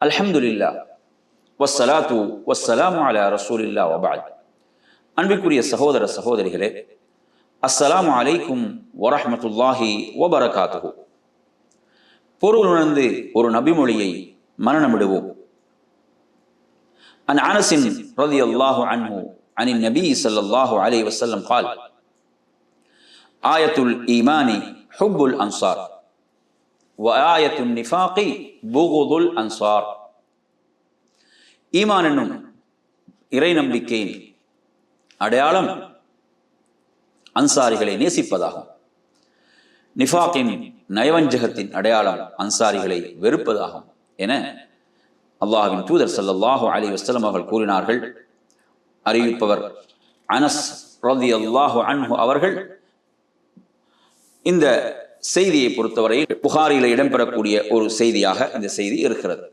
அல்ஹம்துலில்லாஹ் வஸ்ஸலாத்து வஸ்ஸலாமு அலா ரசூலில்லாஹ் வபஅத். அன்பிற்குரிய சகோதர சகோதரிகளே, அஸ்ஸலாமு அலைக்கும் வரஹ்மத்துல்லாஹி வபரகாத்துஹு. பொருள் உணர்ந்து ஒரு நபிமொழியை மனனமிடுவோம். அன் அனஸின் ரலியல்லாஹு அன்ஹு அனின் நபி ஸல்லல்லாஹு அலைஹி வஸல்லம் قال ஆயத்துல் ஈமானி ஹுப்புல் அன்சார் வஆயத்துன் நிஃபாகி புகுதுல் அன்சார். ஈமான் என்னும் இறை நம்பிக்கையின் அடையாளம் அன்சாரிகளை நேசிப்பதாகும். நிஃபாக்கின் நயவஞ்சகத்தின் அடையாளம் அன்சாரிகளை வெறுப்பதாகும் என அல்லாஹ்வின் தூதர் ஸல்லல்லாஹு அலைஹி வஸல்லம் அவர்கள் கூறினார்கள். அறிவிப்பவர் அனஸ் ரலியல்லாஹு அன்ஹு அவர்கள். இந்த செய்தியை பொறுத்தவரை புகாரியில் இடம்பெறக்கூடிய ஒரு செய்தியாக இந்த செய்தி இருக்கிறது.